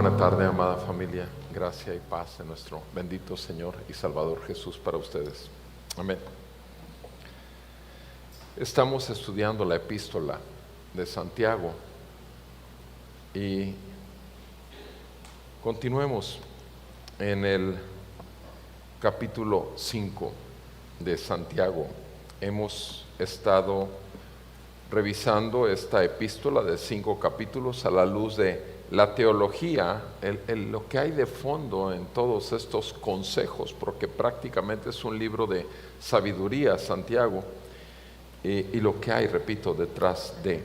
Buena tarde, amada familia. Gracia y paz en nuestro bendito Señor y Salvador Jesús para ustedes. Amén. Estamos estudiando la epístola de Santiago y continuemos en el capítulo 5 de Santiago. Hemos estado revisando esta epístola de 5 capítulos a la luz de la teología, lo que hay de fondo en todos estos consejos, porque prácticamente es un libro de sabiduría, Santiago, y lo que hay, repito, detrás de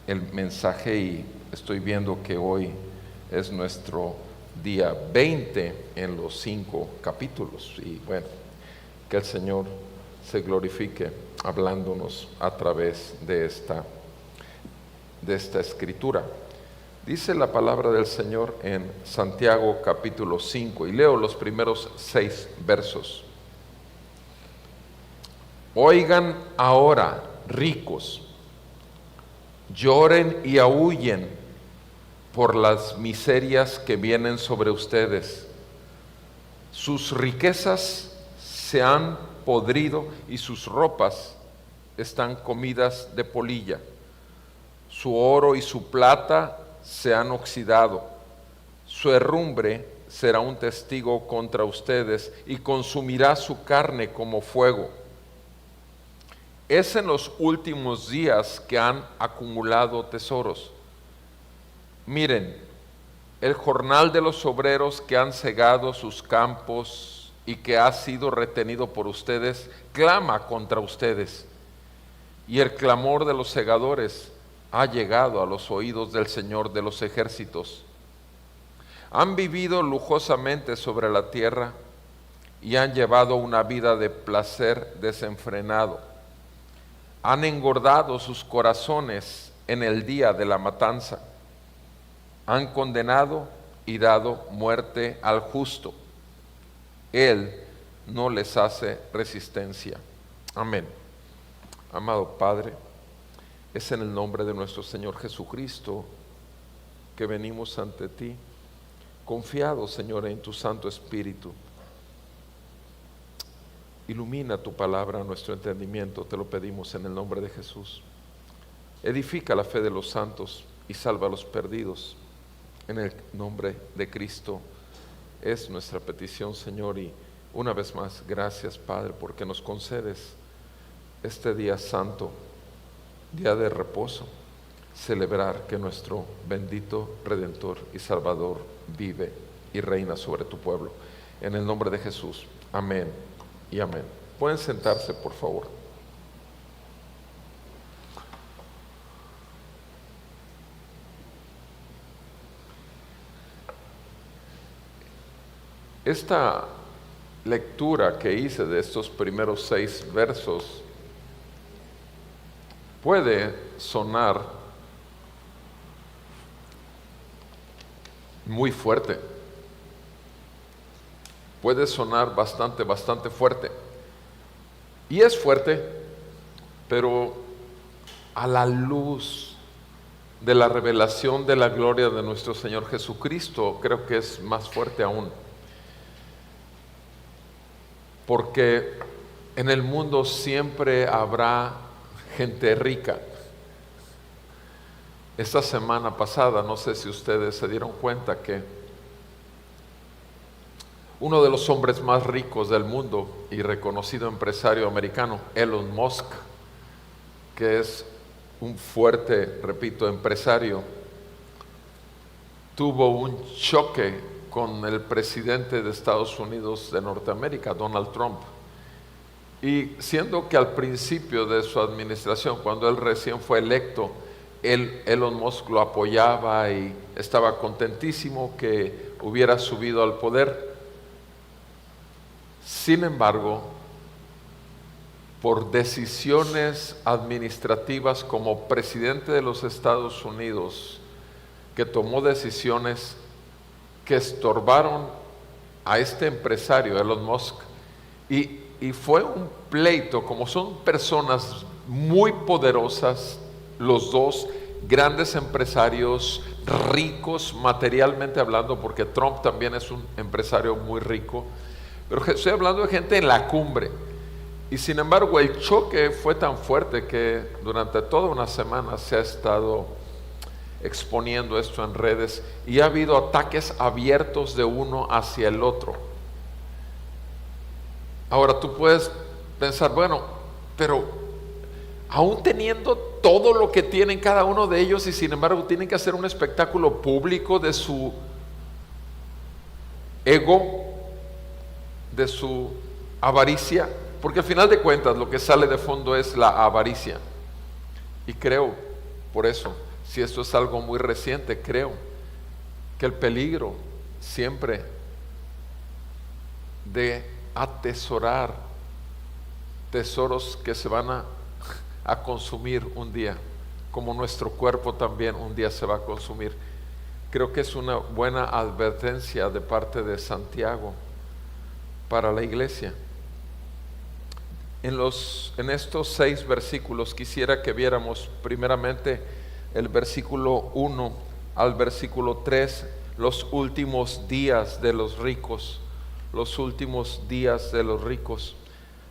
el mensaje. Y estoy viendo que hoy es nuestro día 20 en los 5 capítulos, y bueno, que el Señor se glorifique hablándonos a través de esta escritura. Dice la palabra del Señor en Santiago capítulo 5, y leo los primeros 6 versos. Oigan ahora, ricos, lloren y aúllen por las miserias que vienen sobre ustedes. Sus riquezas se han podrido y sus ropas están comidas de polilla. Su oro y su plata se han oxidado. Su herrumbre será un testigo contra ustedes y consumirá su carne como fuego. Es en los últimos días que han acumulado tesoros. Miren, el jornal de los obreros que han cegado sus campos y que ha sido retenido por ustedes, clama contra ustedes. Y el clamor de los segadores ha llegado a los oídos del Señor de los ejércitos. Han vivido lujosamente sobre la tierra y han llevado una vida de placer desenfrenado. Han engordado sus corazones en el día de la matanza. Han condenado y dado muerte al justo. Él no les hace resistencia. Amén. Amado Padre, es en el nombre de nuestro Señor Jesucristo que venimos ante ti, confiados, Señor, en tu Santo Espíritu. Ilumina tu palabra, nuestro entendimiento, te lo pedimos en el nombre de Jesús. Edifica la fe de los santos y salva a los perdidos. En el nombre de Cristo es nuestra petición, Señor, y una vez más, gracias, Padre, porque nos concedes este día santo, día de reposo, celebrar que nuestro bendito Redentor y Salvador vive y reina sobre tu pueblo. En el nombre de Jesús, amén y amén. Pueden sentarse, por favor. Esta lectura que hice de estos primeros 6 versos puede sonar muy fuerte, puede sonar bastante fuerte, y es fuerte, pero a la luz de la revelación de la gloria de nuestro Señor Jesucristo, creo que es más fuerte aún, porque en el mundo siempre habrá gente rica. Esta semana pasada, no sé si ustedes se dieron cuenta que uno de los hombres más ricos del mundo y reconocido empresario americano, Elon Musk, que es un fuerte, repito, empresario, tuvo un choque con el presidente de Estados Unidos de Norteamérica, Donald Trump. Y siendo que al principio de su administración, cuando él recién fue electo, Elon Musk lo apoyaba y estaba contentísimo que hubiera subido al poder. Sin embargo, por decisiones administrativas como presidente de los Estados Unidos, que tomó decisiones que estorbaron a este empresario, Elon Musk, y fue un pleito, como son personas muy poderosas, los dos grandes empresarios ricos materialmente hablando, porque Trump también es un empresario muy rico, pero estoy hablando de gente en la cumbre. Y sin embargo el choque fue tan fuerte que durante toda una semana se ha estado exponiendo esto en redes y ha habido ataques abiertos de uno hacia el otro. Ahora tú puedes pensar, bueno, pero aún teniendo todo lo que tienen cada uno de ellos y sin embargo tienen que hacer un espectáculo público de su ego, de su avaricia, porque al final de cuentas lo que sale de fondo es la avaricia. Y creo, por eso, si esto es algo muy reciente, creo que el peligro siempre de atesorar tesoros que se van a consumir un día, como nuestro cuerpo también un día se va a consumir. Creo que es una buena advertencia de parte de Santiago para la iglesia. En estos 6 versículos quisiera que viéramos primeramente el versículo 1 al versículo 3, los últimos días de los ricos, los últimos días de los ricos.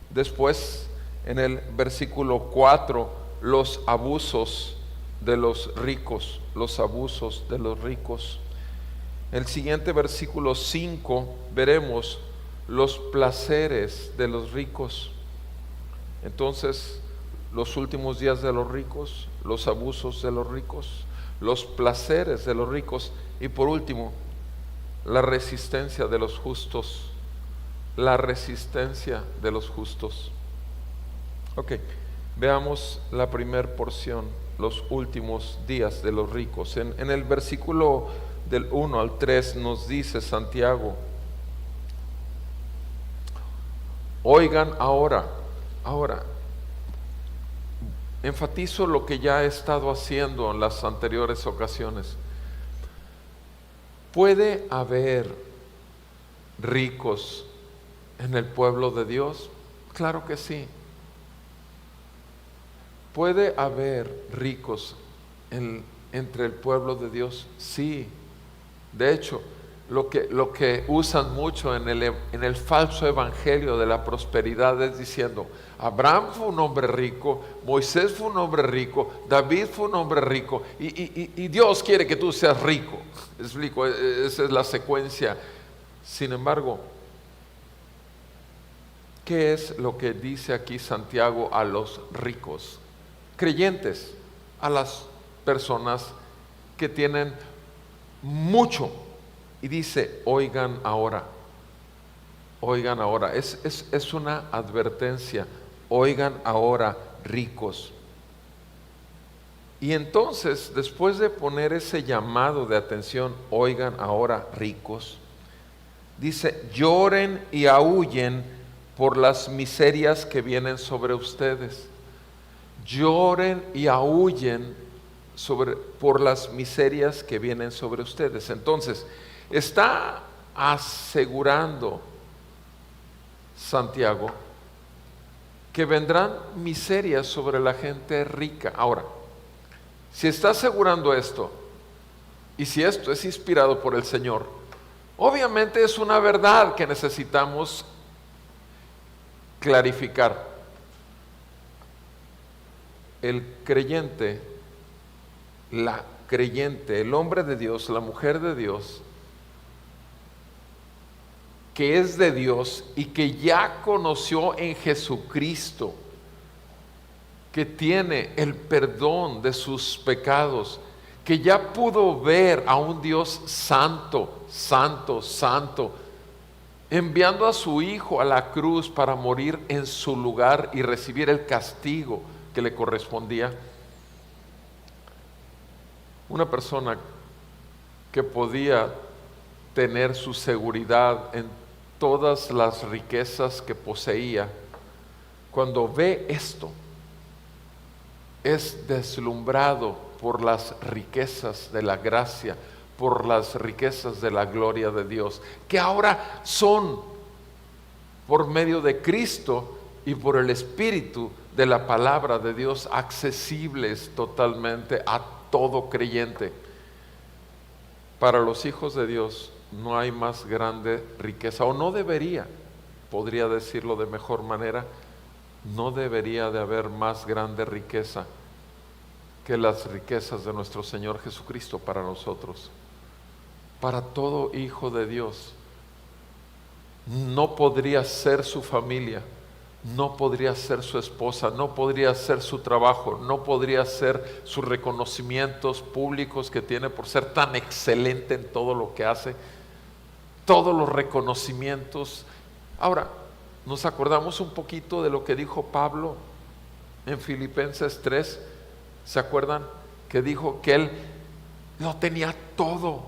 Después, en el versículo 4, los abusos de los ricos, los abusos de los ricos. El siguiente versículo 5, veremos los placeres de los ricos. Entonces, los últimos días de los ricos, los abusos de los ricos, los placeres de los ricos y por último, la resistencia de los justos. La resistencia de los justos. Ok, veamos la primera porción, los últimos días de los ricos. En el versículo del 1 al 3 nos dice Santiago: oigan ahora, enfatizo lo que ya he estado haciendo en las anteriores ocasiones. ¿Puede haber ricos en el pueblo de Dios? Claro que sí. ¿Puede haber ricos entre el pueblo de Dios? Sí. De hecho, lo que usan mucho en el falso evangelio de la prosperidad es diciendo: Abraham fue un hombre rico, Moisés fue un hombre rico, David fue un hombre rico y Dios quiere que tú seas rico. Explico, esa es la secuencia. Sin embargo, ¿qué es lo que dice aquí Santiago a los ricos? Creyentes, a las personas que tienen mucho. Y dice: oigan ahora, es una advertencia. Oigan ahora, ricos. Y entonces, después de poner ese llamado de atención, oigan ahora, ricos, dice: lloren y aúllen por las miserias que vienen sobre ustedes. Lloren y aúllen por las miserias que vienen sobre ustedes. Entonces, está asegurando Santiago que vendrán miserias sobre la gente rica. Ahora, si está asegurando esto, y si esto es inspirado por el Señor, obviamente es una verdad que necesitamos clarificar. El creyente, la creyente, el hombre de Dios, la mujer de Dios, que es de Dios y que ya conoció en Jesucristo, que tiene el perdón de sus pecados, que ya pudo ver a un Dios santo, santo, santo, enviando a su Hijo a la cruz para morir en su lugar y recibir el castigo que le correspondía. Una persona que podía tener su seguridad en todas las riquezas que poseía, cuando ve esto, es deslumbrado por las riquezas de la gracia, por las riquezas de la gloria de Dios, que ahora son por medio de Cristo y por el Espíritu de la palabra de Dios accesibles totalmente a todo creyente. Para los hijos de Dios no hay más grande riqueza, o no debería, podría decirlo de mejor manera, no debería de haber más grande riqueza que las riquezas de nuestro Señor Jesucristo para nosotros. Para todo hijo de Dios, no podría ser su familia, no podría ser su esposa, no podría ser su trabajo, no podría ser sus reconocimientos públicos que tiene por ser tan excelente en todo lo que hace, todos los reconocimientos. Ahora, nos acordamos un poquito de lo que dijo Pablo en Filipenses 3, ¿se acuerdan? Que dijo que él lo tenía todo,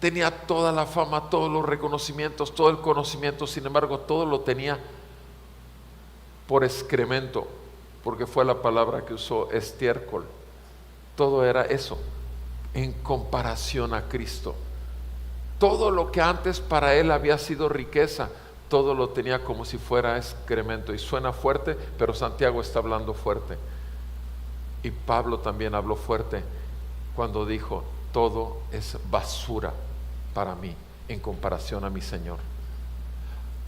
tenía toda la fama, todos los reconocimientos, todo el conocimiento, sin embargo todo lo tenía por excremento, porque fue la palabra que usó, estiércol. Todo era eso en comparación a Cristo. Todo lo que antes para él había sido riqueza, todo lo tenía como si fuera excremento. Y suena fuerte, pero Santiago está hablando fuerte. Y Pablo también habló fuerte cuando dijo: todo es basura para mí en comparación a mi Señor.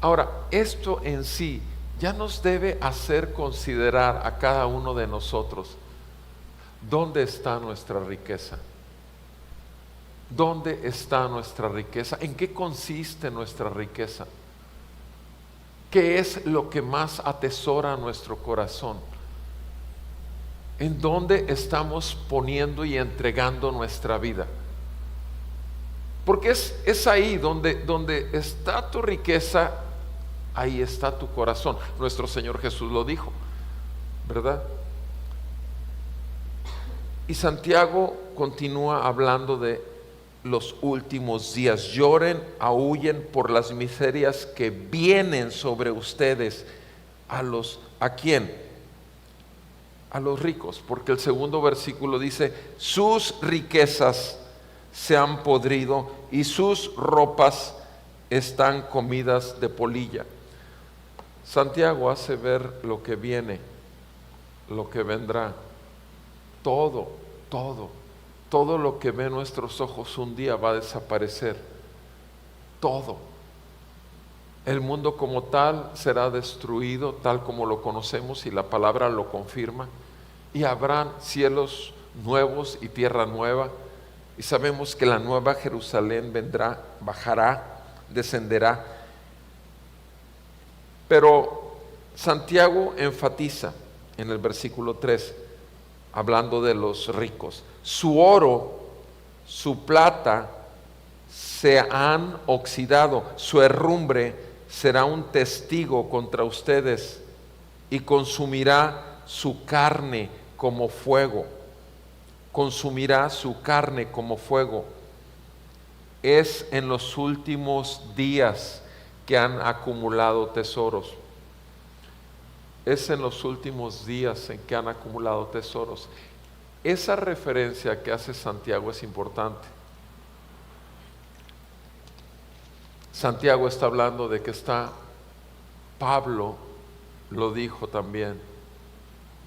Ahora, esto en sí ya nos debe hacer considerar a cada uno de nosotros dónde está nuestra riqueza. ¿Dónde está nuestra riqueza? ¿En qué consiste nuestra riqueza? ¿Qué es lo que más atesora nuestro corazón? ¿En dónde estamos poniendo y entregando nuestra vida? Porque es ahí donde está tu riqueza, ahí está tu corazón. Nuestro Señor Jesús lo dijo, ¿verdad? Y Santiago continúa hablando de los últimos días. Lloren, aúllen por las miserias que vienen sobre ustedes. ¿A quién? A los ricos, porque el segundo versículo dice: sus riquezas se han podrido y sus ropas están comidas de polilla. Santiago hace ver lo que viene, lo que vendrá. Todo lo que ve nuestros ojos un día va a desaparecer. Todo. El mundo como tal será destruido, tal como lo conocemos, y la palabra lo confirma. Y habrán cielos nuevos y tierra nueva. Y sabemos que la nueva Jerusalén vendrá, bajará, descenderá. Pero Santiago enfatiza en el versículo 3, hablando de los ricos: su oro, su plata se han oxidado, su herrumbre será un testigo contra ustedes y consumirá su carne como fuego. Consumirá su carne como fuego. Es en los últimos días que han acumulado tesoros. Es en los últimos días en que han acumulado tesoros. Esa referencia que hace Santiago es importante. Santiago está hablando de que Pablo lo dijo también,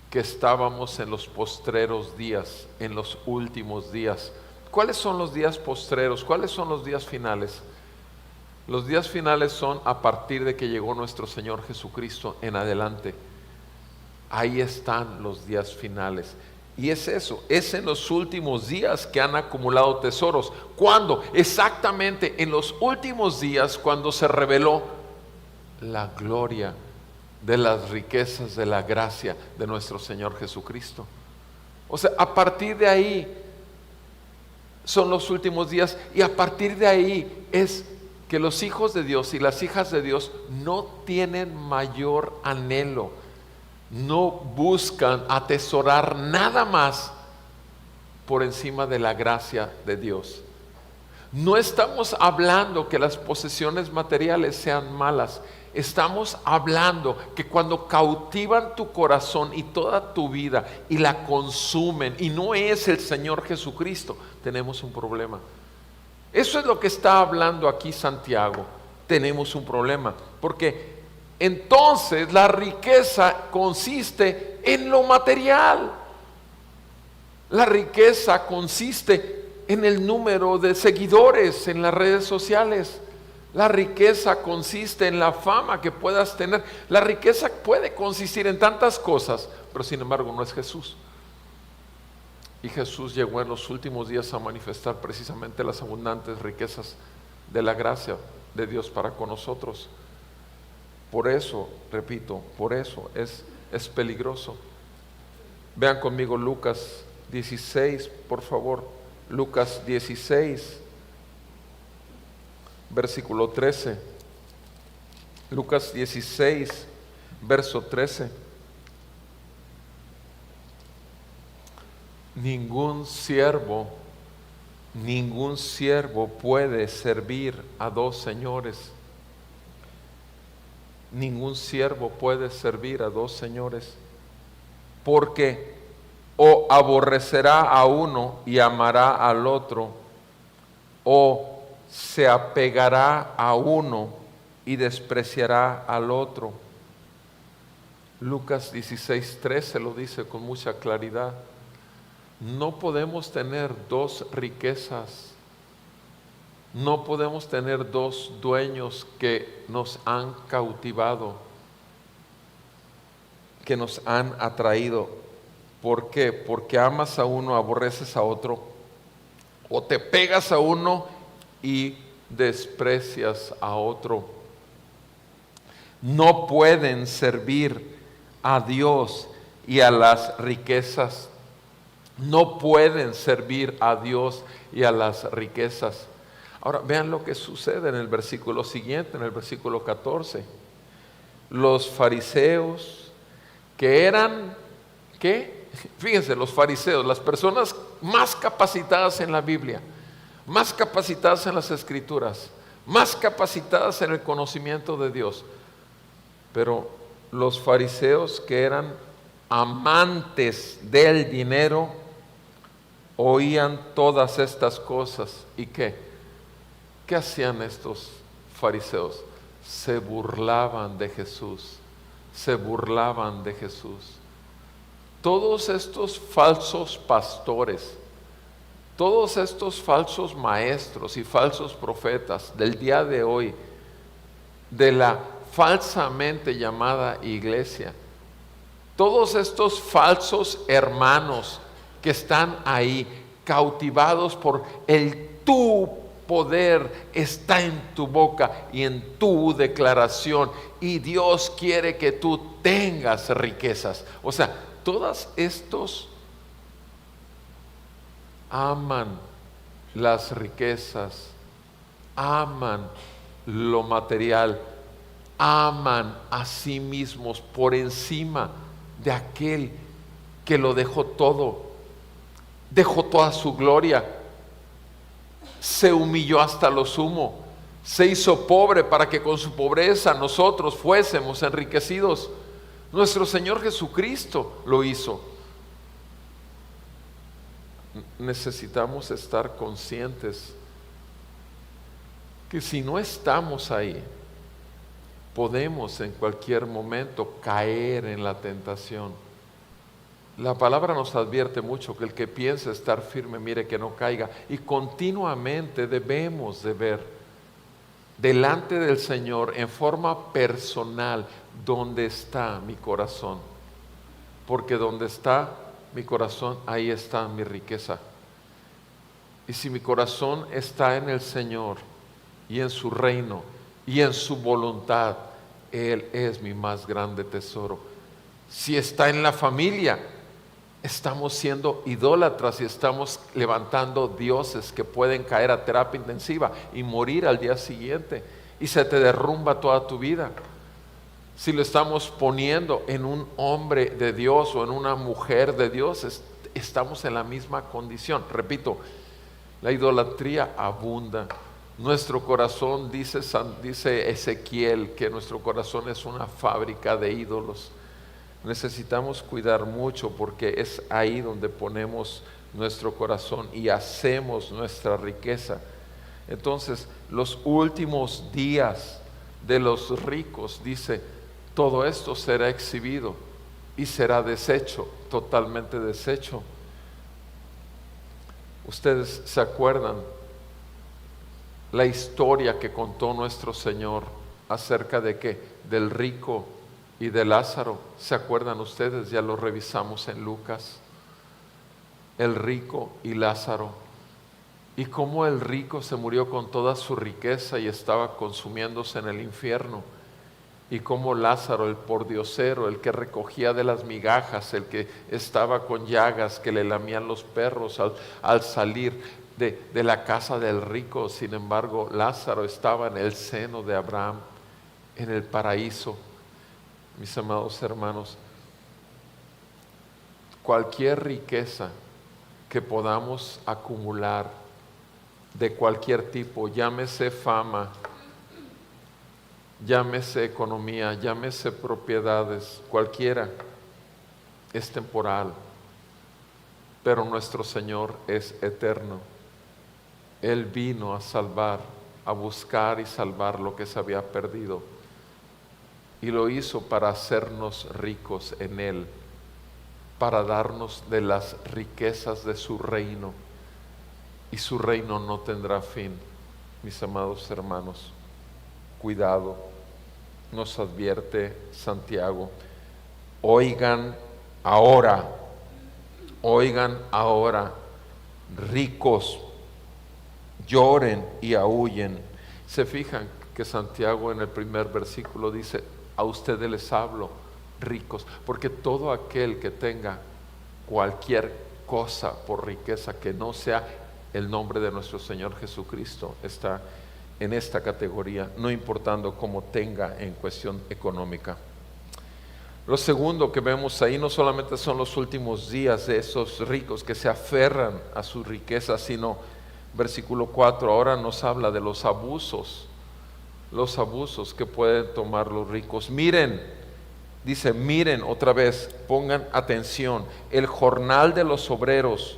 que estábamos en los postreros días, en los últimos días. ¿Cuáles son los días postreros? ¿Cuáles son los días finales? Los días finales son a partir de que llegó nuestro Señor Jesucristo en adelante. Ahí están los días finales. Y es eso, es en los últimos días que han acumulado tesoros. ¿Cuándo? Exactamente en los últimos días, cuando se reveló la gloria de las riquezas de la gracia de nuestro Señor Jesucristo. O sea, a partir de ahí son los últimos días, y a partir de ahí es que los hijos de Dios y las hijas de Dios no tienen mayor anhelo, no buscan atesorar nada más por encima de la gracia de Dios. No estamos hablando que las posesiones materiales sean malas. Estamos hablando que cuando cautivan tu corazón y toda tu vida y la consumen, y no es el Señor Jesucristo, tenemos un problema. Eso es lo que está hablando aquí Santiago. Tenemos un problema, porque entonces la riqueza consiste en lo material. La riqueza consiste en el número de seguidores en las redes sociales. La riqueza consiste en la fama que puedas tener. La riqueza puede consistir en tantas cosas, pero sin embargo no es Jesús. Y Jesús llegó en los últimos días a manifestar precisamente las abundantes riquezas de la gracia de Dios para con nosotros. Por eso, repito, por eso es peligroso. Vean conmigo Lucas 16, por favor. Lucas 16, versículo 13. Lucas 16, verso 13. Ningún siervo puede servir a dos señores. Ningún siervo puede servir a dos señores, porque o aborrecerá a uno y amará al otro, o se apegará a uno y despreciará al otro. Lucas 16:13 lo dice con mucha claridad. No podemos tener dos riquezas. No podemos tener dos dueños que nos han cautivado, que nos han atraído. ¿Por qué? Porque amas a uno, aborreces a otro, o te pegas a uno y desprecias a otro. No pueden servir a Dios y a las riquezas. No pueden servir a Dios y a las riquezas. Ahora vean lo que sucede en el versículo siguiente, en el versículo 14. Los fariseos que eran, ¿qué? Fíjense, los fariseos, las personas más capacitadas en la Biblia, más capacitadas en las Escrituras, más capacitadas en el conocimiento de Dios. Pero los fariseos que eran amantes del dinero, oían todas estas cosas. ¿Y qué? ¿Qué hacían estos fariseos? Se burlaban de Jesús. Se burlaban de Jesús. Todos estos falsos pastores, todos estos falsos maestros y falsos profetas del día de hoy, de la falsamente llamada iglesia, todos estos falsos hermanos que están ahí cautivados por tu poder está en tu boca y en tu declaración, y Dios quiere que tú tengas riquezas. O sea, todos estos aman las riquezas, aman lo material, aman a sí mismos por encima de aquel que lo dejó todo, dejó toda su gloria, se humilló hasta lo sumo, se hizo pobre para que con su pobreza nosotros fuésemos enriquecidos. Nuestro Señor Jesucristo lo hizo. Necesitamos estar conscientes que si no estamos ahí, podemos en cualquier momento caer en la tentación. La palabra nos advierte mucho que el que piensa estar firme, mire que no caiga. Y continuamente debemos de ver delante del Señor en forma personal dónde está mi corazón. Porque donde está mi corazón, ahí está mi riqueza. Y si mi corazón está en el Señor y en su reino y en su voluntad, Él es mi más grande tesoro. Si está en la familia, estamos siendo idólatras y estamos levantando dioses que pueden caer a terapia intensiva y morir al día siguiente, y se te derrumba toda tu vida. Si lo estamos poniendo en un hombre de Dios o en una mujer de Dios, estamos en la misma condición. Repito, la idolatría abunda. Nuestro corazón, dice Ezequiel, que nuestro corazón es una fábrica de ídolos. Necesitamos cuidar mucho porque es ahí donde ponemos nuestro corazón y hacemos nuestra riqueza. Entonces, los últimos días de los ricos, dice, todo esto será exhibido y será deshecho, totalmente deshecho. Ustedes se acuerdan la historia que contó nuestro Señor acerca de qué, del rico y de Lázaro. ¿Se acuerdan ustedes? Ya lo revisamos en Lucas. El rico y Lázaro. Y cómo el rico se murió con toda su riqueza y estaba consumiéndose en el infierno. Y cómo Lázaro, el pordiosero, el que recogía de las migajas, el que estaba con llagas que le lamían los perros al salir de la casa del rico. Sin embargo, Lázaro estaba en el seno de Abraham, en el paraíso. Mis amados hermanos, cualquier riqueza que podamos acumular de cualquier tipo, llámese fama, llámese economía, llámese propiedades, cualquiera, es temporal, pero nuestro Señor es eterno. Él vino a salvar, a buscar y salvar lo que se había perdido, y lo hizo para hacernos ricos en Él, para darnos de las riquezas de su reino, y su reino no tendrá fin. Mis amados hermanos, cuidado, nos advierte Santiago. Oigan ahora, ricos, lloren y aúllen. Se fijan que Santiago en el primer versículo dice, a ustedes les hablo, ricos, porque todo aquel que tenga cualquier cosa por riqueza que no sea el nombre de nuestro Señor Jesucristo está en esta categoría, no importando cómo tenga en cuestión económica. Lo segundo que vemos ahí no solamente son los últimos días de esos ricos que se aferran a su riqueza, sino versículo 4 ahora nos habla de los abusos que pueden tomar los ricos. Miren, dice, miren otra vez, pongan atención, el jornal de los obreros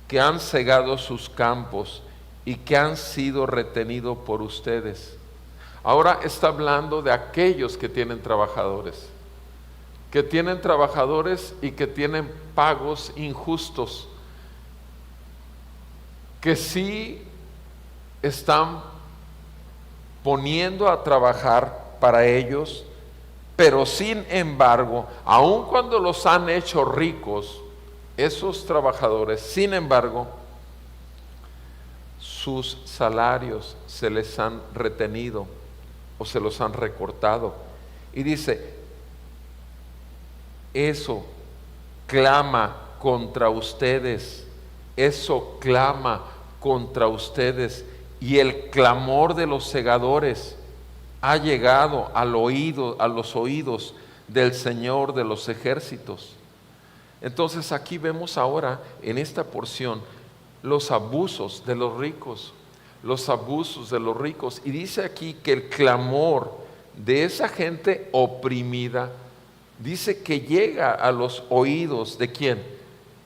que han cegado sus campos y que han sido retenidos por ustedes. Ahora está hablando de aquellos que tienen trabajadores y que tienen pagos injustos, que sí están poniendo a trabajar para ellos, pero sin embargo, aun cuando los han hecho ricos, esos trabajadores, sin embargo, sus salarios se les han retenido o se los han recortado. Y dice, eso clama contra ustedes, y el clamor de los segadores ha llegado a los oídos del Señor de los ejércitos. Entonces aquí vemos ahora en esta porción los abusos de los ricos, y dice aquí que el clamor de esa gente oprimida, dice que llega a los oídos de ¿quién?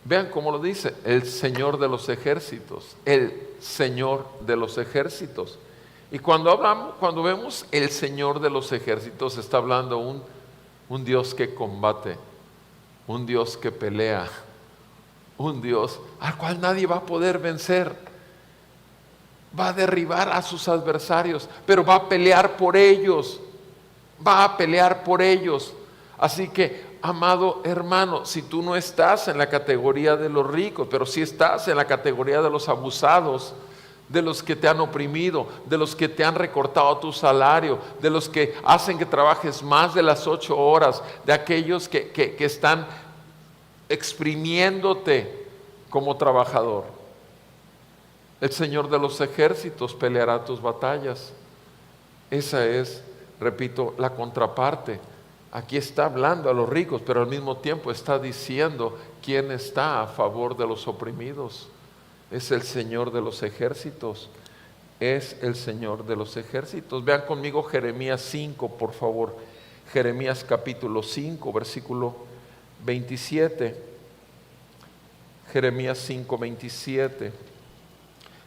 Vean cómo lo dice, el Señor de los ejércitos, Y cuando vemos el Señor de los ejércitos, está hablando un Dios que combate, un Dios que pelea, un Dios al cual nadie va a poder vencer. Va a derribar a sus adversarios, pero va a pelear por ellos. Así que, amado hermano, si tú no estás en la categoría de los ricos, pero si estás en la categoría de los abusados, de los que te han oprimido, de los que te han recortado tu salario, de los que hacen que trabajes más de las 8 horas, de aquellos que están exprimiéndote como trabajador, el Señor de los ejércitos peleará tus batallas. Esa es, repito, la contraparte. Aquí está hablando a los ricos, pero al mismo tiempo está diciendo quién está a favor de los oprimidos. Es el Señor de los ejércitos. Vean conmigo Jeremías 5, por favor. Jeremías capítulo 5, versículo 27. Jeremías 5, 27.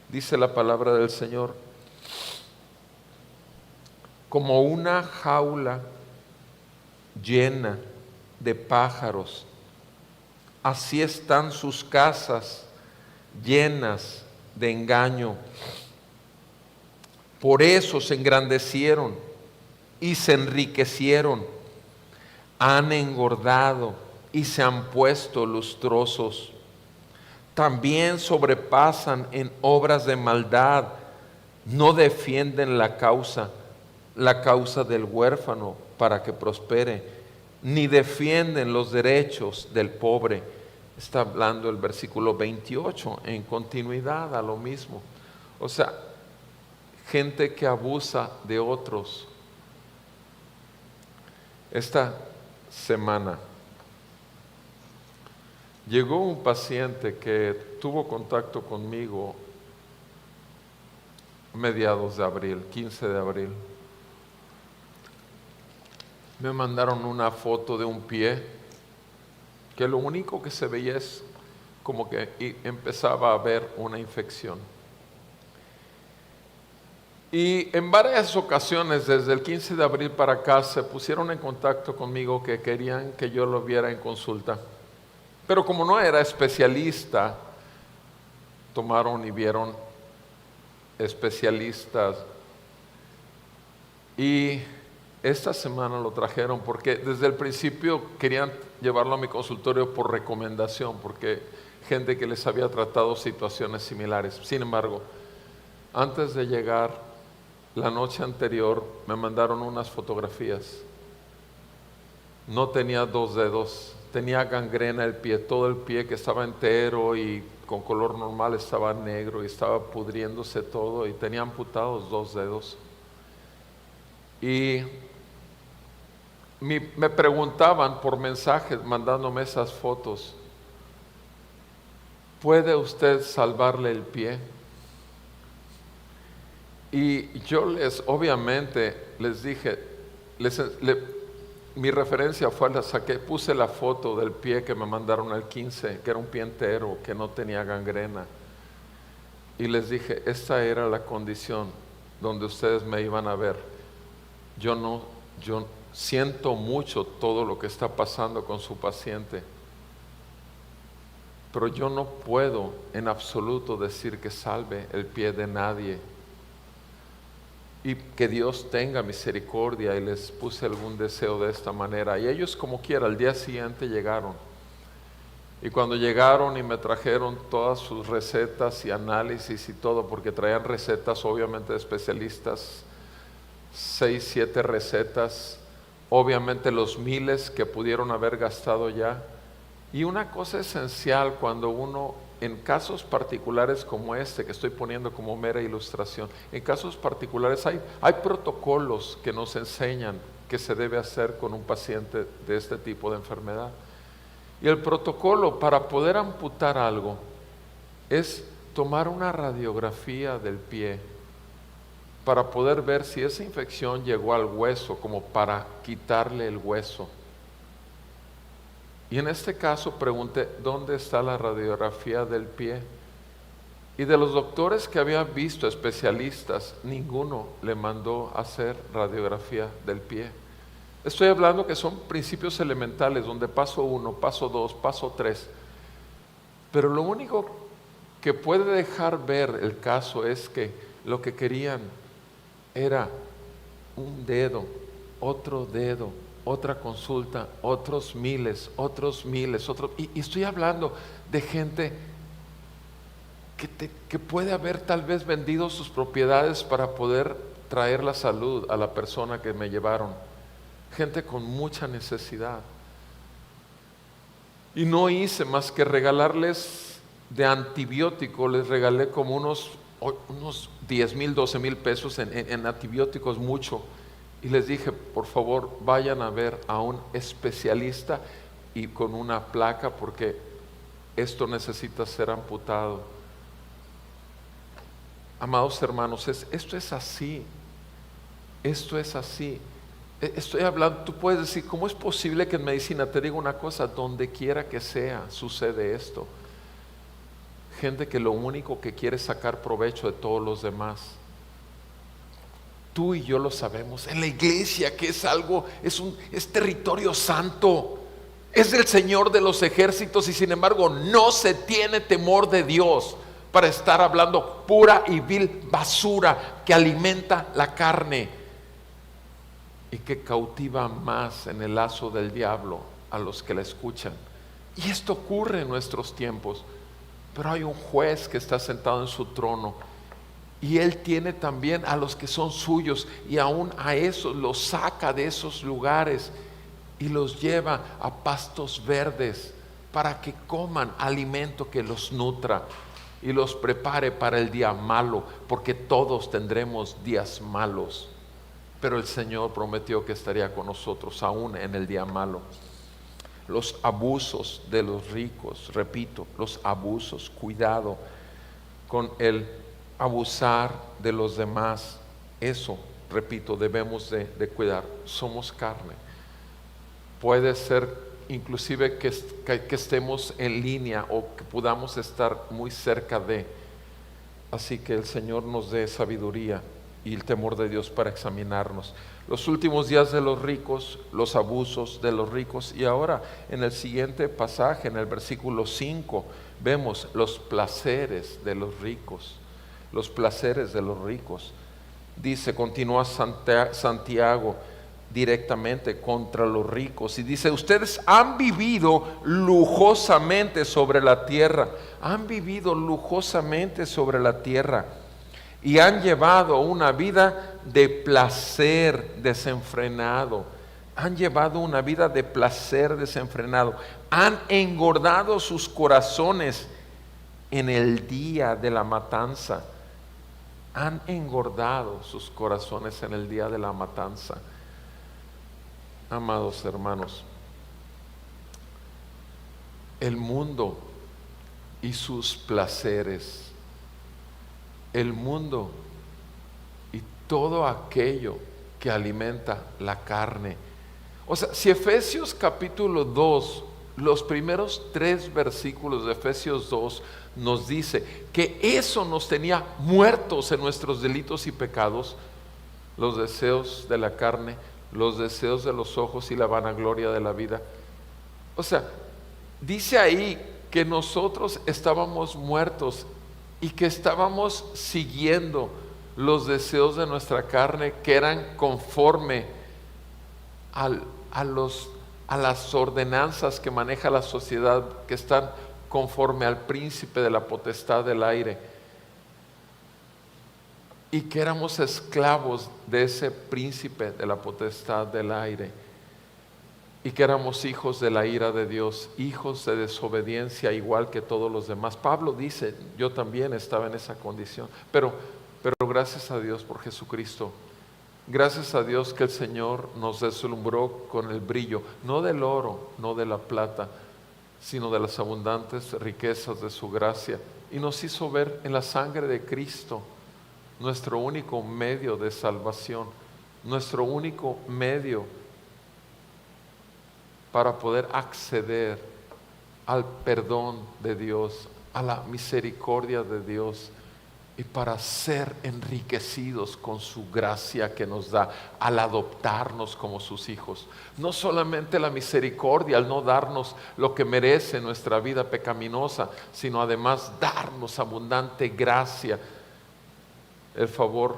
Dice la palabra del Señor: como una jaula llena de pájaros, así están sus casas llenas de engaño. Por eso se engrandecieron y se enriquecieron, han engordado y se han puesto lustrosos. También sobrepasan en obras de maldad, no defienden la causa del huérfano para que prospere, ni defienden los derechos del pobre. Está hablando el versículo 28 en continuidad a lo mismo. O sea, gente que abusa de otros. Esta semana llegó un paciente que tuvo contacto conmigo a mediados de abril, 15 de abril. Me mandaron una foto de un pie que lo único que se veía es como que empezaba a haber una infección. Y en varias ocasiones, desde el 15 de abril para acá, se pusieron en contacto conmigo que querían que yo lo viera en consulta. Pero como no era especialista, tomaron y vieron especialistas. Y esta semana lo trajeron porque desde el principio querían llevarlo a mi consultorio por recomendación, porque gente que les había tratado situaciones similares. Sin embargo, antes de llegar, la noche anterior me mandaron unas fotografías. No tenía 2 dedos, tenía gangrena el pie, todo el pie que estaba entero y con color normal estaba negro y estaba pudriéndose todo y tenía amputados 2 dedos. Y me preguntaban por mensajes mandándome esas fotos: ¿puede usted salvarle el pie? Y yo obviamente les dije, mi referencia fue, puse la foto del pie que me mandaron el 15, que era un pie entero, que no tenía gangrena. Y les dije, esta era la condición donde ustedes me iban a ver. Yo siento mucho todo lo que está pasando con su paciente, pero yo no puedo en absoluto decir que salve el pie de nadie. Y que Dios tenga misericordia, y les puse algún deseo de esta manera. Y ellos como quiera, al día siguiente llegaron. Y cuando llegaron y me trajeron todas sus recetas y análisis y todo, porque traían recetas obviamente de especialistas, 6, 7 recetas, obviamente los miles que pudieron haber gastado ya. Y una cosa esencial cuando uno, en casos particulares como este que estoy poniendo como mera ilustración, en casos particulares hay protocolos que nos enseñan qué se debe hacer con un paciente de este tipo de enfermedad. Y el protocolo para poder amputar algo es tomar una radiografía del pie para poder ver si esa infección llegó al hueso, como para quitarle el hueso. Y en este caso pregunté, ¿dónde está la radiografía del pie? Y de los doctores que había visto, especialistas, ninguno le mandó a hacer radiografía del pie. Estoy hablando que son principios elementales, donde paso 1, paso 2, paso 3. Pero lo único que puede dejar ver el caso es que lo que querían era un dedo, otro dedo, otra consulta, otros miles, y estoy hablando de gente que puede haber tal vez vendido sus propiedades para poder traer la salud a la persona que me llevaron, gente con mucha necesidad. Y no hice más que regalarles de antibiótico, les regalé como unos 10,000, 12,000 pesos en antibióticos, mucho. Y les dije, por favor, vayan a ver a un especialista y con una placa, porque esto necesita ser amputado. Amados hermanos, esto es así. Esto es así. Estoy hablando, tú puedes decir, ¿cómo es posible que en medicina? Te digo una cosa, donde quiera que sea, sucede esto. Gente que lo único que quiere es sacar provecho de todos los demás. Tú y yo lo sabemos, en la iglesia, que es territorio santo, es del Señor de los ejércitos, y sin embargo no se tiene temor de Dios. para estar hablando pura y vil basura que alimenta la carne y que cautiva más en el lazo del diablo a los que la escuchan. Y esto ocurre en nuestros tiempos, pero hay un juez que está sentado en su trono y él tiene también a los que son suyos, y aún a esos los saca de esos lugares y los lleva a pastos verdes para que coman alimento que los nutra y los prepare para el día malo, porque todos tendremos días malos, pero el Señor prometió que estaría con nosotros aún en el día malo. Los abusos de los ricos, repito, los abusos, cuidado con el abusar de los demás. Eso, repito, debemos de cuidar. Somos carne. Puede ser inclusive que estemos en línea o que podamos estar muy cerca de. Así que el Señor nos dé sabiduría y el temor de Dios para examinarnos. Los últimos días de los ricos, los abusos de los ricos. Y ahora en el siguiente pasaje, en el versículo 5, vemos los placeres de los ricos. Los placeres de los ricos. Dice, continúa Santiago directamente contra los ricos y dice: ustedes han vivido lujosamente sobre la tierra, han vivido lujosamente sobre la tierra y han llevado una vida de placer desenfrenado. Han llevado una vida de placer desenfrenado. Han engordado sus corazones en el día de la matanza. Han engordado sus corazones en el día de la matanza. Amados hermanos, el mundo y sus placeres, el mundo y todo aquello que alimenta la carne. O sea, si Efesios capítulo 2, los primeros 3 versículos de Efesios 2 nos dice que eso nos tenía muertos en nuestros delitos y pecados, los deseos de la carne, los deseos de los ojos y la vanagloria de la vida. O sea, dice ahí que nosotros estábamos muertos y que estábamos siguiendo los deseos de nuestra carne, que eran conforme a las ordenanzas que maneja la sociedad, que están conforme al príncipe de la potestad del aire, y que éramos esclavos de ese príncipe de la potestad del aire, y que éramos hijos de la ira de Dios, hijos de desobediencia igual que todos los demás. Pablo dice, yo también estaba en esa condición, pero gracias a Dios por Jesucristo. Gracias a Dios que el Señor nos deslumbró con el brillo, no del oro, no de la plata, sino de las abundantes riquezas de su gracia, y nos hizo ver en la sangre de Cristo nuestro único medio de salvación, nuestro único medio para poder acceder al perdón de Dios, a la misericordia de Dios, y para ser enriquecidos con su gracia que nos da al adoptarnos como sus hijos. No solamente la misericordia al no darnos lo que merece nuestra vida pecaminosa, sino además darnos abundante gracia. El favor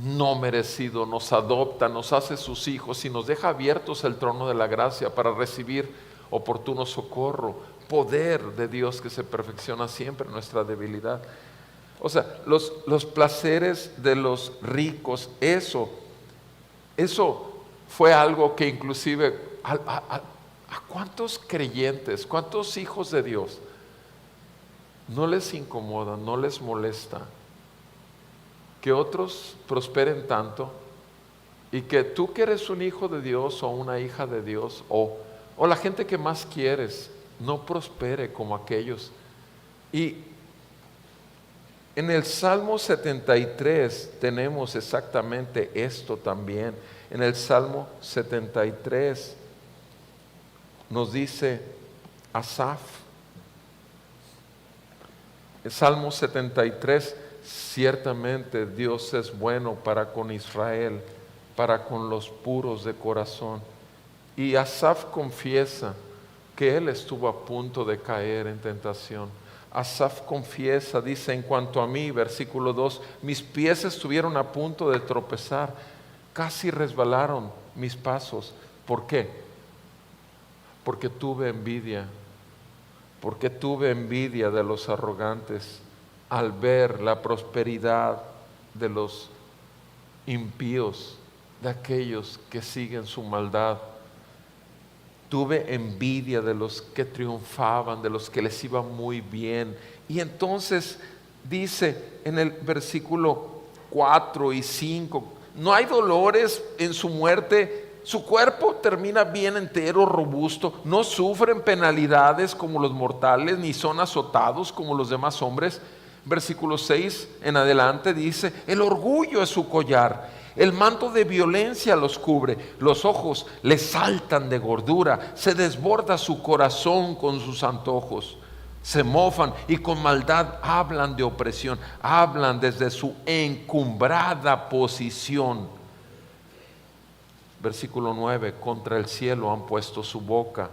no merecido nos adopta, nos hace sus hijos y nos deja abiertos el trono de la gracia para recibir oportuno socorro, poder de Dios que se perfecciona siempre en nuestra debilidad. O sea, los placeres de los ricos, eso fue algo que inclusive a cuántos creyentes, cuántos hijos de Dios no les incomoda, no les molesta que otros prosperen tanto, y que tú que eres un hijo de Dios o una hija de Dios o la gente que más quieres no prospere como aquellos. Y en el Salmo 73 tenemos exactamente esto también. En el Salmo 73 nos dice Asaf, el Salmo 73: ciertamente Dios es bueno para con Israel, para con los puros de corazón. Y Asaf confiesa que él estuvo a punto de caer en tentación. Asaf confiesa, dice: en cuanto a mí, versículo 2, mis pies estuvieron a punto de tropezar, casi resbalaron mis pasos. ¿Por qué? Porque tuve envidia de los arrogantes al ver la prosperidad de los impíos, de aquellos que siguen su maldad. Tuve envidia de los que triunfaban, de los que les iba muy bien. Y entonces dice en el versículo 4 y 5, no hay dolores en su muerte, su cuerpo termina bien entero, robusto, no sufren penalidades como los mortales, ni son azotados como los demás hombres. Versículo 6 en adelante dice: el orgullo es su collar, el manto de violencia los cubre, los ojos les saltan de gordura, se desborda su corazón con sus antojos. Se mofan y con maldad hablan de opresión, hablan desde su encumbrada posición. Versículo 9, contra el cielo han puesto su boca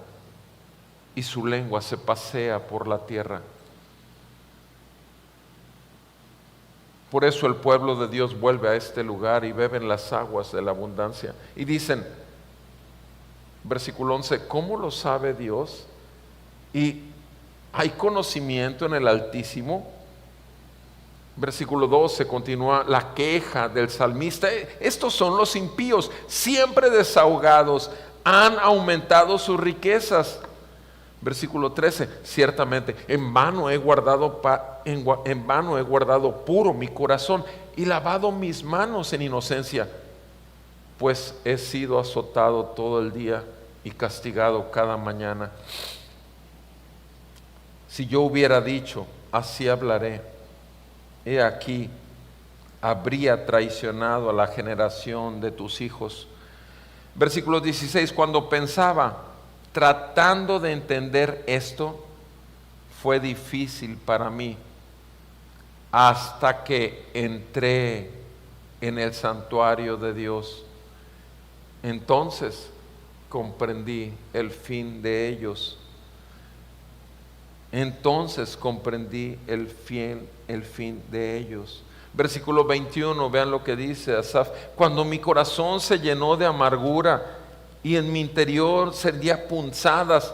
y su lengua se pasea por la tierra. Por eso el pueblo de Dios vuelve a este lugar y beben las aguas de la abundancia. Y dicen, versículo 11, ¿cómo lo sabe Dios? Y hay conocimiento en el Altísimo. Versículo 12 continúa la queja del salmista. Estos son los impíos, siempre desahogados, han aumentado sus riquezas. Versículo 13, ciertamente en vano he guardado puro mi corazón y lavado mis manos en inocencia, pues he sido azotado todo el día y castigado cada mañana. Si yo hubiera dicho, así hablaré, he aquí, habría traicionado a la generación de tus hijos. Versículo 16, cuando pensaba, tratando de entender esto, fue difícil para mí hasta que entré en el santuario de Dios. Entonces comprendí el fin de ellos. Entonces comprendí el fin de ellos. Versículo 21, vean lo que dice Asaf: cuando mi corazón se llenó de amargura y en mi interior sentía punzadas,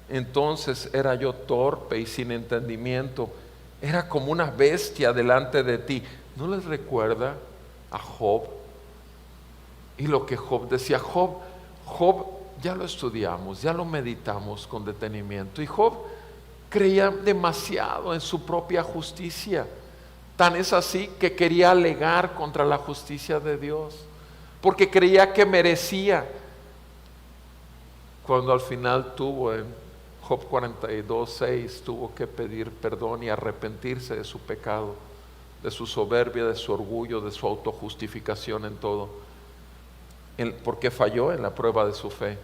entonces era yo torpe y sin entendimiento, era como una bestia delante de ti. ¿No les recuerda a Job? Y lo que Job decía. Job ya lo estudiamos, ya lo meditamos con detenimiento, y Job creía demasiado en su propia justicia. Tan es así que quería alegar contra la justicia de Dios, porque creía que merecía, cuando al final tuvo, en Job 42:6, tuvo que pedir perdón y arrepentirse de su pecado, de su soberbia, de su orgullo, de su autojustificación en todo, porque falló en la prueba de su fe.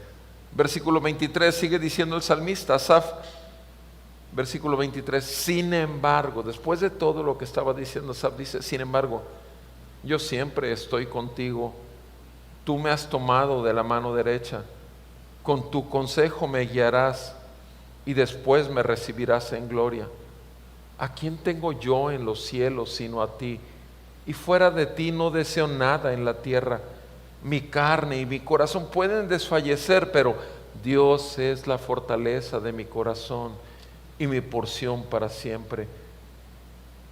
Versículo 23, sigue diciendo el salmista, Asaf, versículo 23, sin embargo, después de todo lo que estaba diciendo Asaf, dice: sin embargo, yo siempre estoy contigo, tú me has tomado de la mano derecha, con tu consejo me guiarás y después me recibirás en gloria. ¿A quién tengo yo en los cielos sino a ti? Y fuera de ti no deseo nada en la tierra. Mi carne y mi corazón pueden desfallecer, pero Dios es la fortaleza de mi corazón y mi porción para siempre.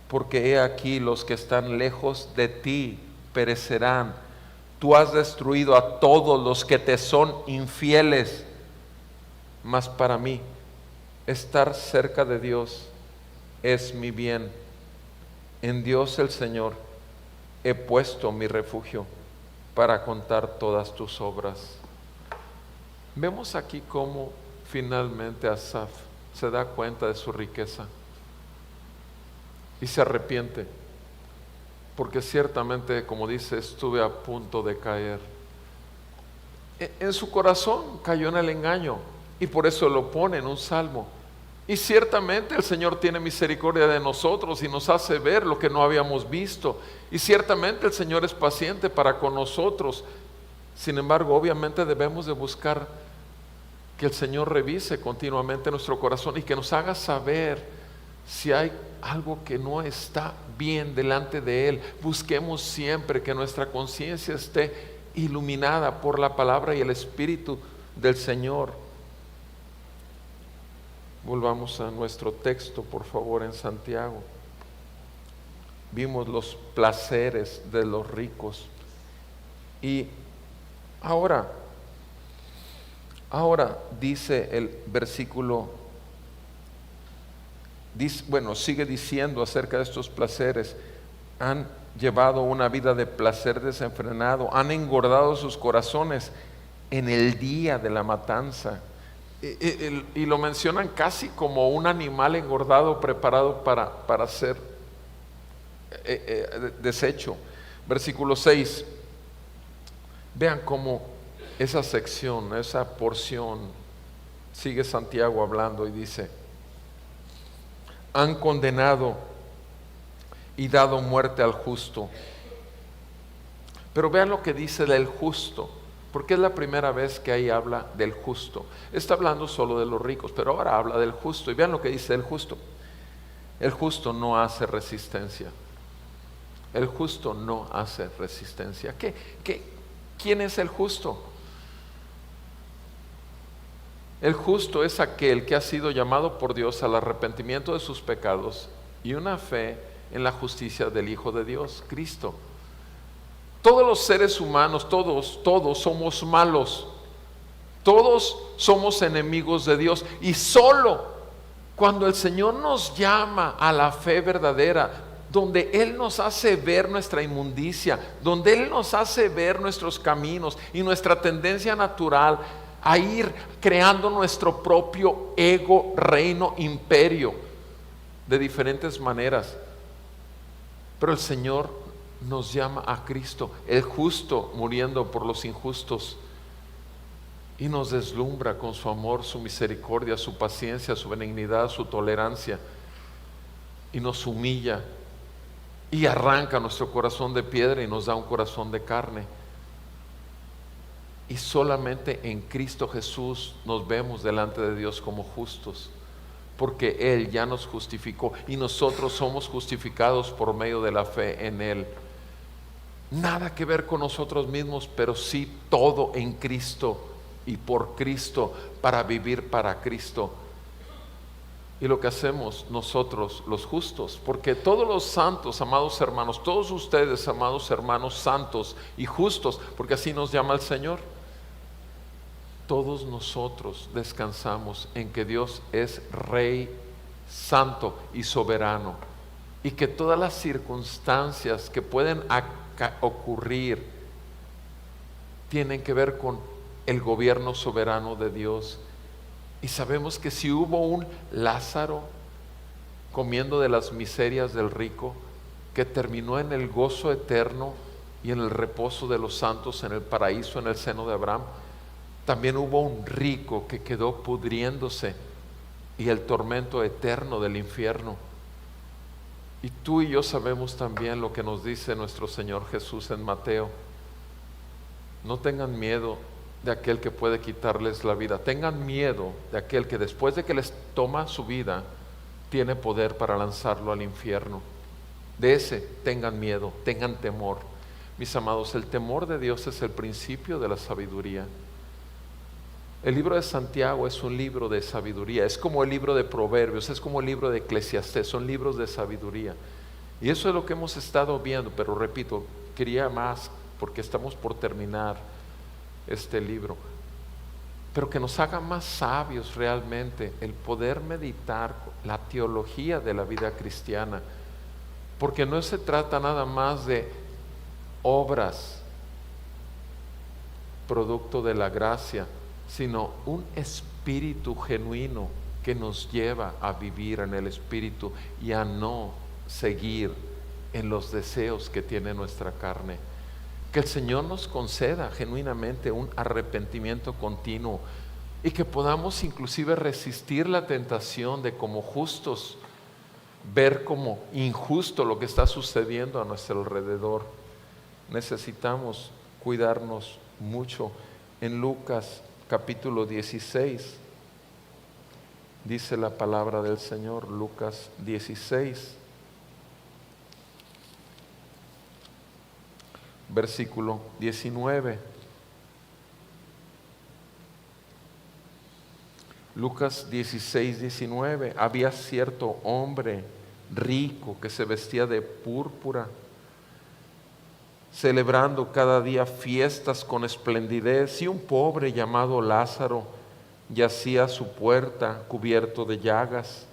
Porque he aquí, los que están lejos de ti perecerán. Tú has destruido a todos los que te son infieles. Mas para mí, estar cerca de Dios es mi bien. En Dios el Señor he puesto mi refugio para contar todas tus obras. Vemos aquí cómo finalmente Asaf se da cuenta de su riqueza y se arrepiente, porque ciertamente, como dice, estuve a punto de caer. En su corazón cayó en el engaño y por eso lo pone en un salmo. Y ciertamente el Señor tiene misericordia de nosotros y nos hace ver lo que no habíamos visto. Y ciertamente el Señor es paciente para con nosotros. Sin embargo, obviamente debemos de buscar que el Señor revise continuamente nuestro corazón y que nos haga saber Si hay algo que no está bien delante de Él, busquemos siempre que nuestra conciencia esté iluminada por la palabra y el Espíritu del Señor. Volvamos a nuestro texto, por favor, en Santiago. Vimos los placeres de los ricos. Y ahora dice el versículo, sigue diciendo acerca de estos placeres: han llevado una vida de placer desenfrenado, han engordado sus corazones en el día de la matanza. Y lo mencionan casi como un animal engordado preparado para ser deshecho. Versículo 6. Vean cómo esa sección, esa porción, sigue Santiago hablando y dice: han condenado y dado muerte al justo. Pero vean lo que dice del justo, porque es la primera vez que ahí habla del justo. Está hablando solo de los ricos, pero ahora habla del justo. Y vean lo que dice del justo. El justo no hace resistencia. El justo no hace resistencia. ¿Quién es el justo? El justo es aquel que ha sido llamado por Dios al arrepentimiento de sus pecados y una fe en la justicia del Hijo de Dios, Cristo. Todos los seres humanos, todos somos malos. Todos somos enemigos de Dios. Y solo cuando el Señor nos llama a la fe verdadera, donde Él nos hace ver nuestra inmundicia, donde Él nos hace ver nuestros caminos y nuestra tendencia natural a ir creando nuestro propio ego, reino, imperio, de diferentes maneras. Pero el Señor nos llama a Cristo, el justo muriendo por los injustos, y nos deslumbra con su amor, su misericordia, su paciencia, su benignidad, su tolerancia, y nos humilla y arranca nuestro corazón de piedra y nos da un corazón de carne. Y solamente en Cristo Jesús nos vemos delante de Dios como justos, porque Él ya nos justificó y nosotros somos justificados por medio de la fe en Él. Nada que ver con nosotros mismos, pero sí todo en Cristo y por Cristo, para vivir para Cristo. Y lo que hacemos nosotros los justos, porque todos los santos, amados hermanos, todos ustedes, amados hermanos santos y justos, porque así nos llama el Señor, todos nosotros descansamos en que Dios es Rey, Santo y Soberano, y que todas las circunstancias que pueden ocurrir tienen que ver con el gobierno soberano de Dios. Y sabemos que si hubo un Lázaro comiendo de las miserias del rico, que terminó en el gozo eterno y en el reposo de los santos, en el paraíso, en el seno de Abraham, también hubo un rico que quedó pudriéndose y el tormento eterno del infierno. Y tú y yo sabemos también lo que nos dice nuestro Señor Jesús en Mateo: no tengan miedo de aquel que puede quitarles la vida, tengan miedo de aquel que después de que les toma su vida, tiene poder para lanzarlo al infierno. De ese tengan miedo, tengan temor. Mis amados, el temor de Dios es el principio de la sabiduría. El libro de Santiago es un libro de sabiduría, es como el libro de Proverbios, es como el libro de Eclesiastés, son libros de sabiduría. Y eso es lo que hemos estado viendo, pero repito, quería más porque estamos por terminar este libro, pero que nos haga más sabios realmente el poder meditar la teología de la vida cristiana, porque no se trata nada más de obras producto de la gracia, sino un espíritu genuino que nos lleva a vivir en el espíritu y a no seguir en los deseos que tiene nuestra carne. Que el Señor nos conceda genuinamente un arrepentimiento continuo y que podamos inclusive resistir la tentación de, como justos, ver como injusto lo que está sucediendo a nuestro alrededor. Necesitamos cuidarnos mucho. En Lucas capítulo 16, Dice la palabra del Señor, Lucas 16, versículo 19. Lucas 16, 19. Había cierto hombre rico que se vestía de púrpura, celebrando cada día fiestas con esplendidez, y un pobre llamado Lázaro yacía a su puerta cubierto de llagas,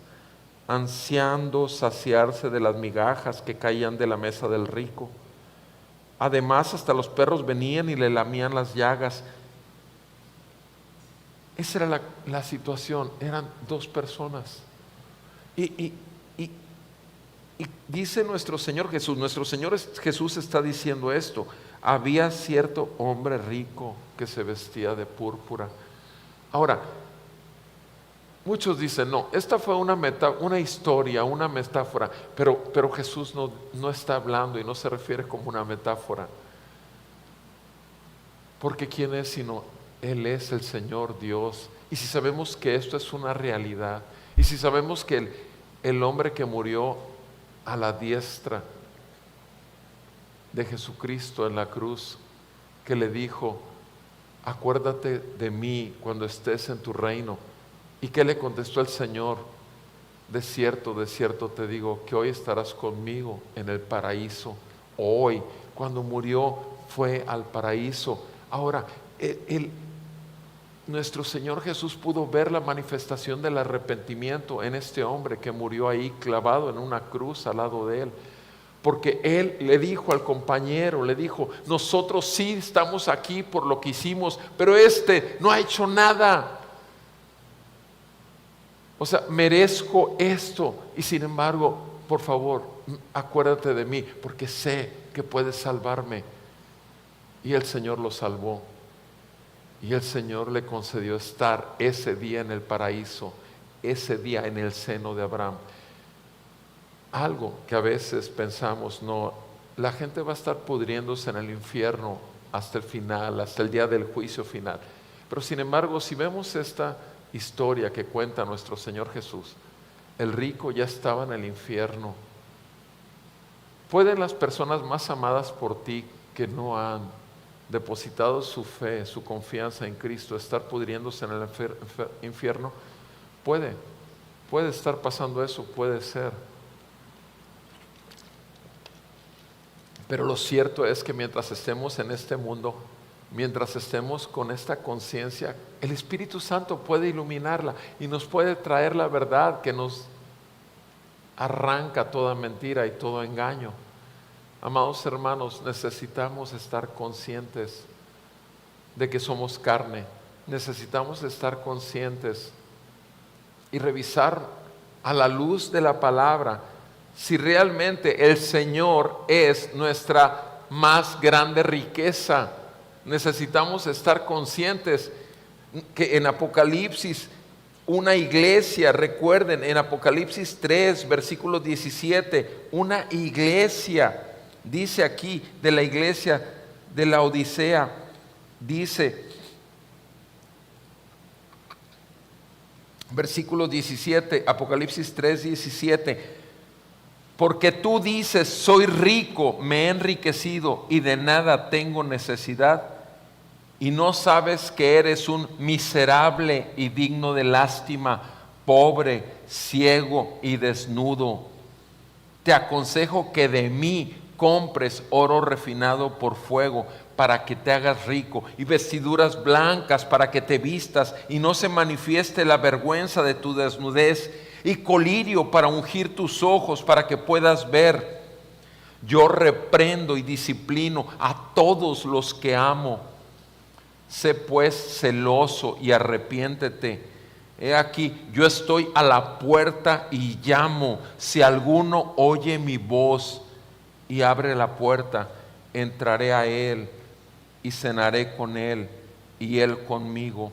ansiando saciarse de las migajas que caían de la mesa del rico. Además, hasta los perros venían y le lamían las llagas. Esa era la situación. Eran dos personas. Y dice nuestro Señor Jesús está diciendo esto: había cierto hombre rico que se vestía de púrpura. Ahora, muchos dicen, no, esta fue una historia, una metáfora, pero Jesús no está hablando y no se refiere como una metáfora. Porque ¿quién es sino Él? Es el Señor Dios. Y si sabemos que esto es una realidad, y si sabemos que el hombre que murió a la diestra de Jesucristo en la cruz, que le dijo: acuérdate de mí cuando estés en tu reino. ¿Y qué le contestó el Señor? De cierto te digo que hoy estarás conmigo en el paraíso. Hoy, cuando murió, fue al paraíso. Ahora, nuestro Señor Jesús pudo ver la manifestación del arrepentimiento en este hombre que murió ahí clavado en una cruz al lado de Él. Porque Él le dijo al compañero, le dijo: nosotros sí estamos aquí por lo que hicimos, pero este no ha hecho nada. O sea, merezco esto, y sin embargo, por favor, acuérdate de mí, porque sé que puedes salvarme. Y el Señor lo salvó. Y el Señor le concedió estar ese día en el paraíso, ese día en el seno de Abraham. Algo que a veces pensamos, no, la gente va a estar pudriéndose en el infierno hasta el final, hasta el día del juicio final. Pero sin embargo, si vemos esta historia que cuenta nuestro Señor Jesús, el rico ya estaba en el infierno. ¿Pueden las personas más amadas por ti, que no han depositado su fe, su confianza en Cristo, estar pudriéndose en el infierno? Puede estar pasando eso, puede ser. Pero lo cierto es que mientras estemos en este mundo, mientras estemos con esta conciencia, el Espíritu Santo puede iluminarla y nos puede traer la verdad que nos arranca toda mentira y todo engaño. Amados hermanos, necesitamos estar conscientes de que somos carne. Necesitamos estar conscientes y revisar a la luz de la palabra si realmente el Señor es nuestra más grande riqueza. Necesitamos estar conscientes que en Apocalipsis, una iglesia, recuerden, en Apocalipsis 3, versículo 17, una iglesia, dice aquí, de la iglesia de la Odisea, dice, versículo 17, Apocalipsis 3, 17, porque tú dices: soy rico, me he enriquecido y de nada tengo necesidad, y no sabes que eres un miserable y digno de lástima, pobre, ciego y desnudo. Te aconsejo que de mí compres oro refinado por fuego, para que te hagas rico, y vestiduras blancas para que te vistas y no se manifieste la vergüenza de tu desnudez, y colirio para ungir tus ojos para que puedas ver. Yo reprendo y disciplino a todos los que amo. Sé pues celoso y arrepiéntete. He aquí, yo estoy a la puerta y llamo. Si alguno oye mi voz y abre la puerta, entraré a él y cenaré con él y él conmigo.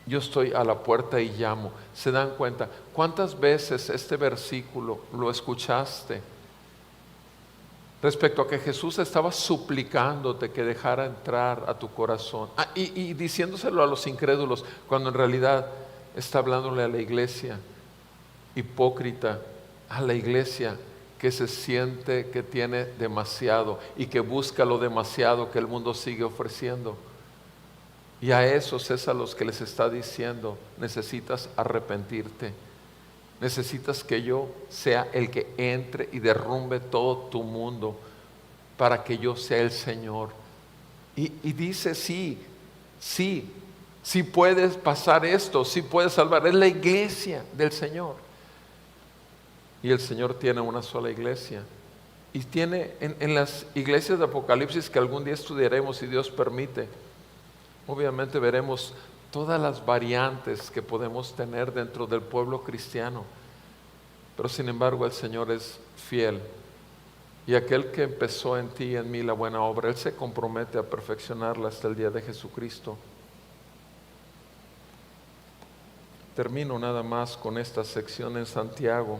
Yo estoy a la puerta y llamo. ¿Se dan cuenta? ¿Cuántas veces este versículo lo escuchaste? Respecto a que Jesús estaba suplicándote que dejara entrar a tu corazón. Y diciéndoselo a los incrédulos, cuando en realidad está hablándole a la iglesia hipócrita, a la iglesia que se siente que tiene demasiado y que busca lo demasiado que el mundo sigue ofreciendo. Y a esos es a los que les está diciendo: necesitas arrepentirte, necesitas que yo sea el que entre y derrumbe todo tu mundo para que yo sea el Señor. Y dice: sí puedes pasar esto, sí puedes salvar. Es la iglesia del Señor. Y el Señor tiene una sola iglesia. Y tiene en las iglesias de Apocalipsis, que algún día estudiaremos si Dios permite, obviamente veremos todas las variantes que podemos tener dentro del pueblo cristiano. Pero sin embargo el Señor es fiel. Y aquel que empezó en ti y en mí la buena obra, Él se compromete a perfeccionarla hasta el día de Jesucristo. Termino nada más con esta sección en Santiago,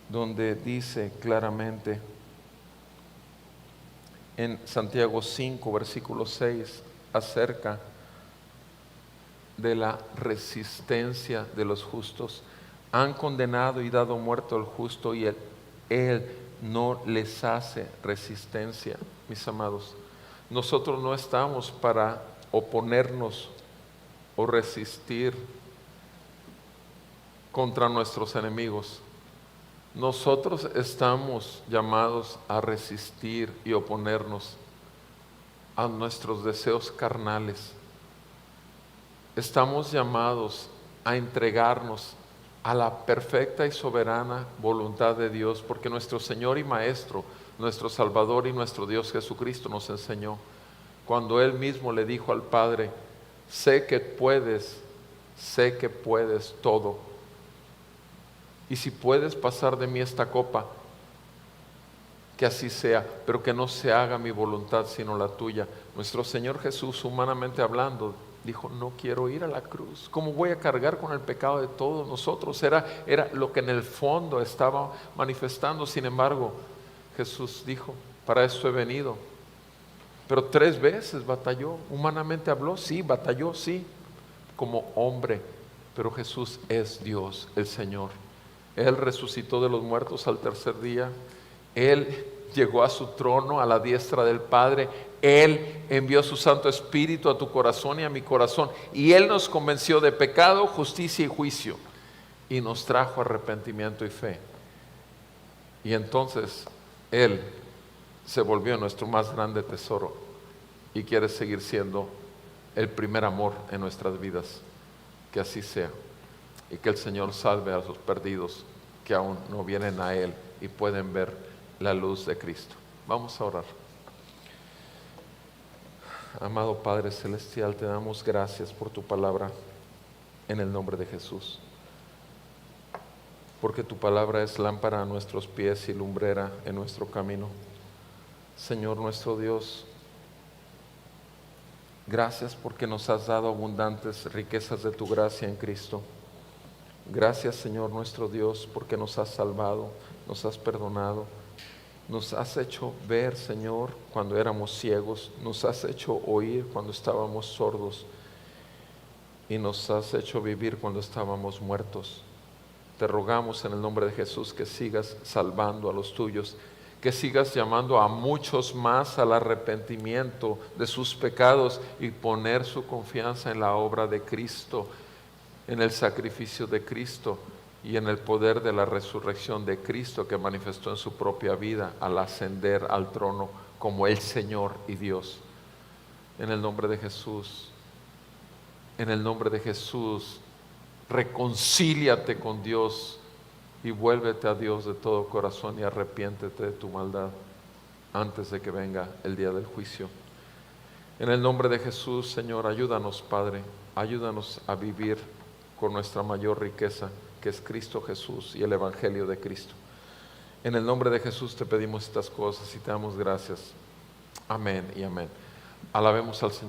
donde dice claramente en Santiago 5, versículo 6, acerca de la resistencia de los justos. Han condenado y dado muerto al justo, y él no les hace resistencia. Mis amados, nosotros no estamos para oponernos o resistir contra nuestros enemigos. Nosotros estamos llamados a resistir y oponernos a nuestros deseos carnales. Estamos llamados a entregarnos a la perfecta y soberana voluntad de Dios, porque nuestro Señor y Maestro, nuestro Salvador y nuestro Dios Jesucristo nos enseñó, cuando Él mismo le dijo al Padre: sé que puedes todo. Y si puedes pasar de mí esta copa, que así sea, pero que no se haga mi voluntad sino la tuya. Nuestro Señor Jesús, humanamente hablando, dijo: no quiero ir a la cruz. ¿Cómo voy a cargar con el pecado de todos nosotros? Era lo que en el fondo estaba manifestando. Sin embargo, Jesús dijo: para esto he venido. Pero 3 veces batalló. Humanamente habló, sí, batalló, sí, como hombre. Pero Jesús es Dios, el Señor. Él resucitó de los muertos al tercer día. Él llegó a su trono, a la diestra del Padre. Él envió su Santo Espíritu a tu corazón y a mi corazón. Y Él nos convenció de pecado, justicia y juicio. Y nos trajo arrepentimiento y fe. Y entonces Él se volvió nuestro más grande tesoro. Y quiere seguir siendo el primer amor en nuestras vidas. Que así sea. Y que el Señor salve a los perdidos que aún no vienen a Él y pueden ver la luz de Cristo. Vamos a orar. Amado Padre Celestial, te damos gracias por tu palabra en el nombre de Jesús. Porque tu palabra es lámpara a nuestros pies y lumbrera en nuestro camino. Señor nuestro Dios, gracias porque nos has dado abundantes riquezas de tu gracia en Cristo. Gracias, Señor nuestro Dios, porque nos has salvado, nos has perdonado, nos has hecho ver, Señor, cuando éramos ciegos, nos has hecho oír cuando estábamos sordos y nos has hecho vivir cuando estábamos muertos. Te rogamos en el nombre de Jesús que sigas salvando a los tuyos, que sigas llamando a muchos más al arrepentimiento de sus pecados y poner su confianza en la obra de Cristo, en el sacrificio de Cristo y en el poder de la resurrección de Cristo que manifestó en su propia vida al ascender al trono como el Señor y Dios. En el nombre de Jesús, reconcíliate con Dios y vuélvete a Dios de todo corazón y arrepiéntete de tu maldad antes de que venga el día del juicio. En el nombre de Jesús, Señor, ayúdanos, Padre, ayúdanos a vivir con nuestra mayor riqueza, que es Cristo Jesús y el Evangelio de Cristo. En el nombre de Jesús te pedimos estas cosas y te damos gracias. Amén y amén. Alabemos al Señor.